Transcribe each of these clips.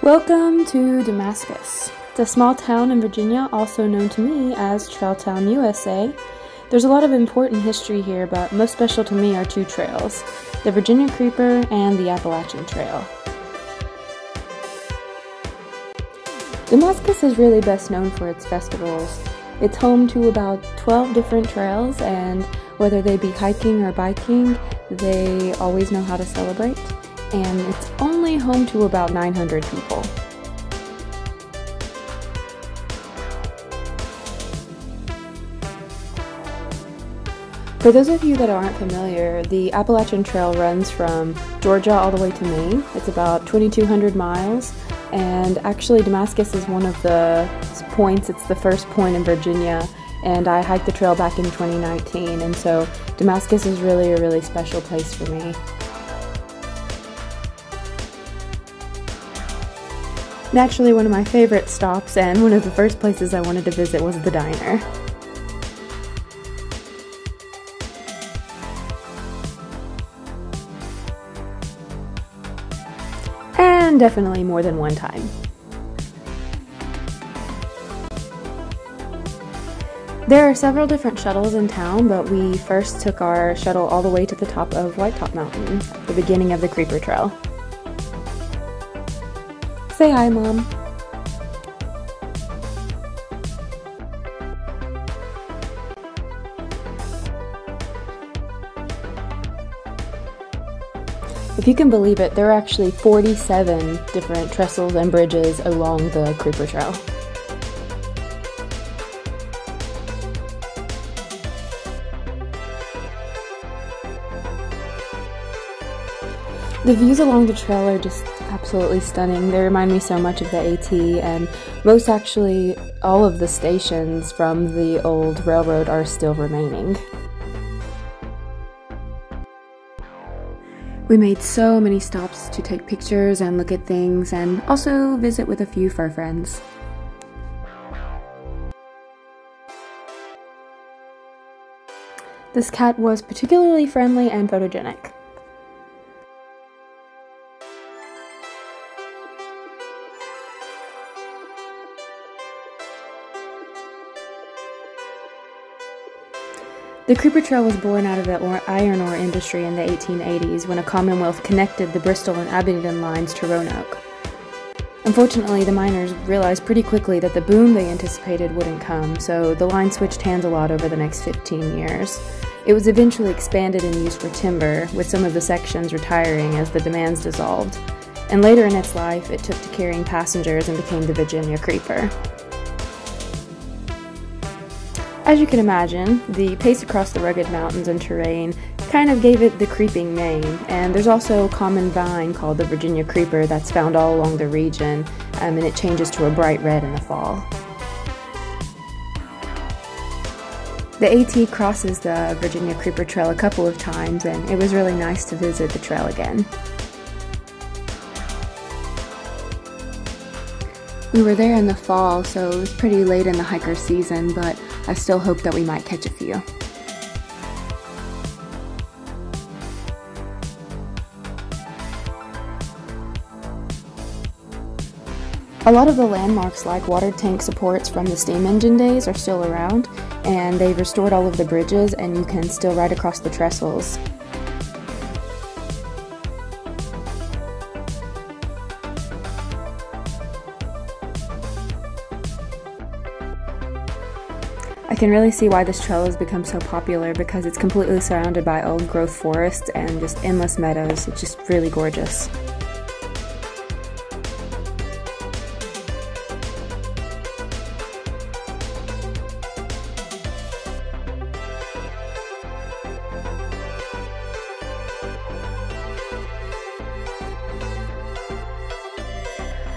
Welcome to Damascus. It's a small town in Virginia, also known to me as Trailtown, USA. There's a lot of important history here, but most special to me are two trails, the Virginia Creeper and the Appalachian Trail. Damascus is really best known for its festivals. It's home to about 12 different trails, and whether they be hiking or biking, they always know how to celebrate. And it's only home to about 900 people. For those of you that aren't familiar, the Appalachian Trail runs from Georgia all the way to Maine. It's about 2,200 miles, and actually Damascus is one of the points. It's the first point in Virginia, and I hiked the trail back in 2019, and so Damascus is really a really special place for me. Naturally, one of my favorite stops and one of the first places I wanted to visit was the diner. And definitely more than one time. There are several different shuttles in town, but we first took our shuttle all the way to the top of White Top Mountain, at the beginning of the Creeper Trail. Say hi, Mom. If you can believe it, there are actually 47 different trestles and bridges along the Creeper Trail. The views along the trail are just absolutely stunning. They remind me so much of the AT, and actually all of the stations from the old railroad are still remaining. We made so many stops to take pictures and look at things, and also visit with a few fur friends. This cat was particularly friendly and photogenic. The Creeper Trail was born out of the iron ore industry in the 1880s when a Commonwealth connected the Bristol and Abingdon lines to Roanoke. Unfortunately, the miners realized pretty quickly that the boom they anticipated wouldn't come, so the line switched hands a lot over the next 15 years. It was eventually expanded and used for timber, with some of the sections retiring as the demands dissolved. And later in its life, it took to carrying passengers and became the Virginia Creeper. As you can imagine, the pace across the rugged mountains and terrain kind of gave it the creeping name, and there's also a common vine called the Virginia Creeper that's found all along the region, and it changes to a bright red in the fall. The AT crosses the Virginia Creeper Trail a couple of times, and it was really nice to visit the trail again. We were there in the fall, so it was pretty late in the hiker season, but I still hope that we might catch a few. A lot of the landmarks like water tank supports from the steam engine days are still around, and they've restored all of the bridges, and you can still ride across the trestles. I can really see why this trail has become so popular, because it's completely surrounded by old growth forests and just endless meadows. It's just really gorgeous.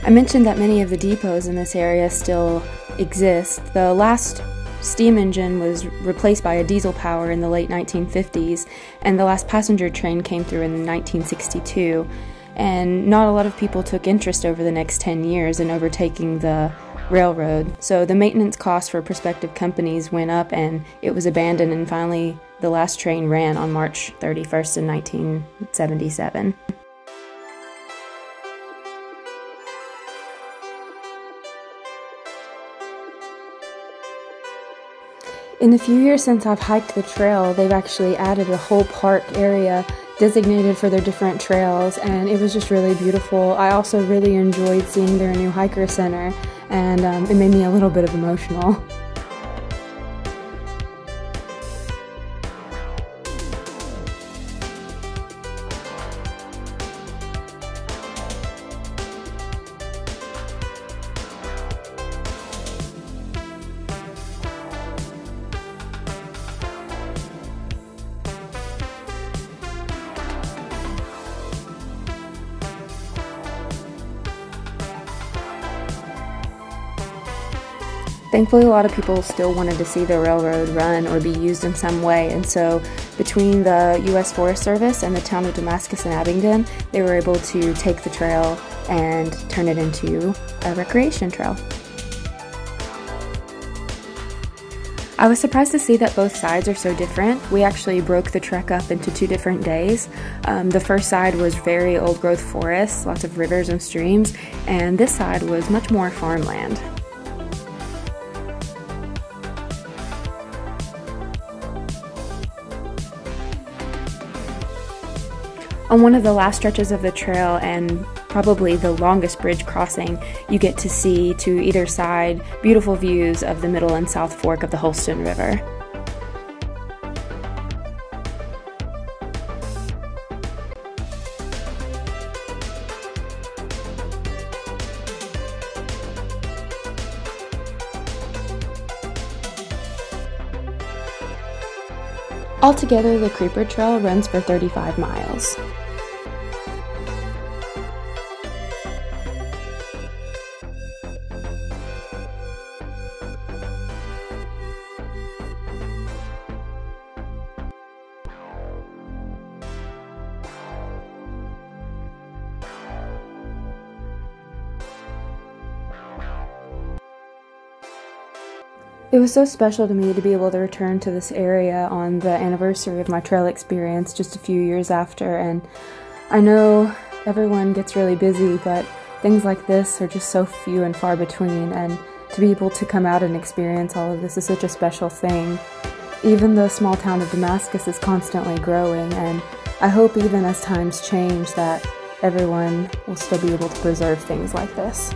I mentioned that many of the depots in this area still exist. The last steam engine was replaced by a diesel power in the late 1950s, and the last passenger train came through in 1962, and not a lot of people took interest over the next 10 years in overtaking the railroad, so the maintenance costs for prospective companies went up and it was abandoned, and finally the last train ran on March 31st in 1977. In the few years since I've hiked the trail, they've actually added a whole park area designated for their different trails, and it was just really beautiful. I also really enjoyed seeing their new hiker center, and it made me a little bit of emotional. Thankfully, a lot of people still wanted to see the railroad run or be used in some way, and so between the U.S. Forest Service and the town of Damascus and Abingdon, they were able to take the trail and turn it into a recreation trail. I was surprised to see that both sides are so different. We actually broke the trek up into 2 different days. The first side was very old growth forests, lots of rivers and streams, and this side was much more farmland. On one of the last stretches of the trail, and probably the longest bridge crossing, you get to see to either side beautiful views of the Middle and South Fork of the Holston River. Altogether, the Creeper Trail runs for 35 miles. It was so special to me to be able to return to this area on the anniversary of my trail experience just a few years after, and I know everyone gets really busy, but things like this are just so few and far between, and to be able to come out and experience all of this is such a special thing. Even the small town of Damascus is constantly growing, and I hope even as times change that everyone will still be able to preserve things like this.